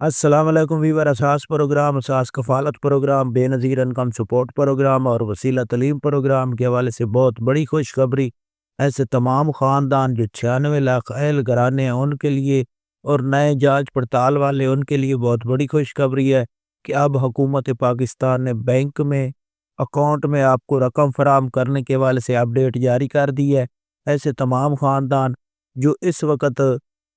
السلام علیکم ویور اساس پروگرام اساس کفالت پروگرام بے نظیر انکم سپورٹ پروگرام اور وسیلہ تعلیم پروگرام کے حوالے سے بہت بڑی خوشخبری ایسے تمام خاندان جو 96 لاکھ اہل گھرانے ہیں ان کے لیے اور نئے جانچ پڑتال والے ان کے لیے بہت بڑی خوشخبری ہے کہ اب حکومت پاکستان نے بینک میں اکاؤنٹ میں آپ کو رقم فراہم کرنے کے حوالے سے اپڈیٹ جاری کر دی ہے۔ ایسے تمام خاندان جو اس وقت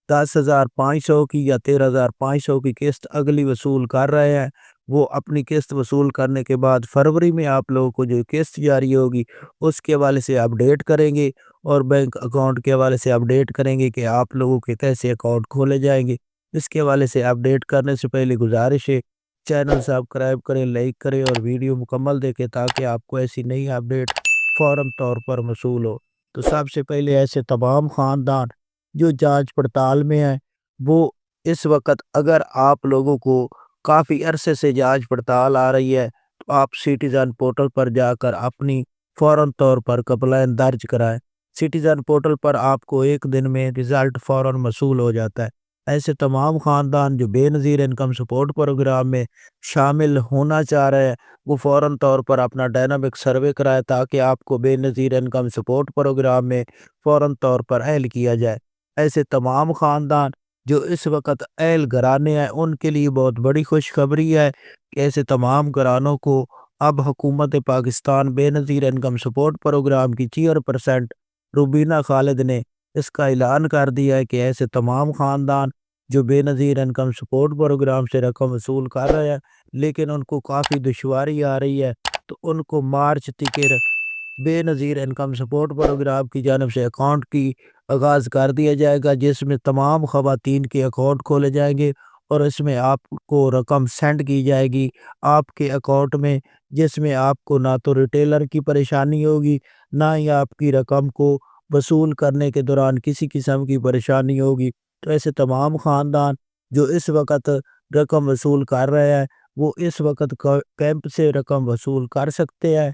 10,500 کی یا 13,500 کی قسط اگلی وصول کر رہے ہیں، وہ اپنی قسط وصول کرنے کے بعد فروری میں آپ لوگوں کو جو قسط جاری ہوگی اس کے حوالے سے اپڈیٹ کریں گے اور بینک اکاؤنٹ کے حوالے سے اپڈیٹ کریں گے کہ آپ لوگوں کے کیسے اکاؤنٹ کھولے جائیں گے۔ اس کے حوالے سے اپڈیٹ کرنے سے پہلے گزارش ہے چینل سبسکرائب کریں، لائک کریں اور ویڈیو مکمل دیکھیں تاکہ آپ کو ایسی نئی اپڈیٹ فوراً طور پر موصول ہو۔ تو سب سے پہلے ایسے تمام خاندان جو جانچ پڑتال میں ہیں وہ اس وقت اگر آپ لوگوں کو کافی عرصے سے جانچ پڑتال آ رہی ہے تو آپ سٹیزن پورٹل پر جا کر اپنی فوراً طور پر کمپلین درج کرائیں۔ سٹیزن پورٹل پر آپ کو ایک دن میں رزلٹ فوراً موصول ہو جاتا ہے۔ ایسے تمام خاندان جو بے نظیر انکم سپورٹ پروگرام میں شامل ہونا چاہ رہے ہیں وہ فوراً طور پر اپنا ڈائنامک سروے کرائے تاکہ آپ کو بے نظیر انکم سپورٹ پروگرام میں فوراً طور پر اہل کیا جائے۔ ایسے تمام خاندان جو اس وقت اہل گھرانے ہیں ان کے لیے بہت بڑی خوشخبری ہے کہ ایسے تمام گھرانوں کو اب حکومت پاکستان بے نظیر انکم سپورٹ پروگرام کی چیئرپرسن روبینہ خالد نے اس کا اعلان کر دیا ہے کہ ایسے تمام خاندان جو بے نظیر انکم سپورٹ پروگرام سے رقم وصول کر رہے ہیں لیکن ان کو کافی دشواری آ رہی ہے تو ان کو مارچ تک بے نظیر انکم سپورٹ پروگرام کی جانب سے اکاؤنٹ کی آغاز کر دیا جائے گا جس میں تمام خواتین کے اکاؤنٹ کھولے جائیں گے اور اس میں آپ کو رقم سینڈ کی جائے گی آپ کے اکاؤنٹ میں، جس میں آپ کو نہ تو ریٹیلر کی پریشانی ہوگی نہ ہی آپ کی رقم کو وصول کرنے کے دوران کسی قسم کی پریشانی ہوگی۔ تو ایسے تمام خاندان جو اس وقت رقم وصول کر رہے ہیں وہ اس وقت کیمپ سے رقم وصول کر سکتے ہیں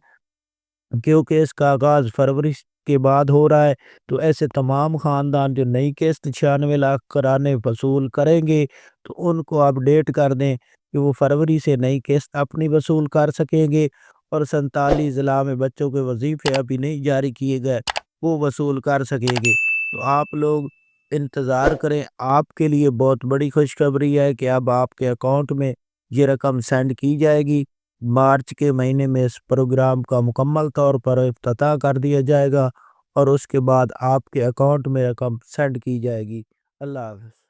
کیونکہ اس کا آغاز فروری کے بعد ہو رہا ہے۔ تو ایسے تمام خاندان جو نئی قسط 96 لاکھ کرانے وصول کریں گے تو ان کو اپڈیٹ کر دیں کہ وہ فروری سے نئی قسط اپنی وصول کر سکیں گے اور 47 ضلع میں بچوں کے وظیفے ابھی نہیں جاری کیے گئے وہ وصول کر سکیں گے۔ تو آپ لوگ انتظار کریں، آپ کے لیے بہت بڑی خوشخبری ہے کہ اب آپ کے اکاؤنٹ میں یہ رقم سینڈ کی جائے گی۔ مارچ کے مہینے میں اس پروگرام کا مکمل طور پر افتتاح کر دیا جائے گا اور اس کے بعد آپ کے اکاؤنٹ میں رقم سینڈ کی جائے گی۔ اللہ حافظ۔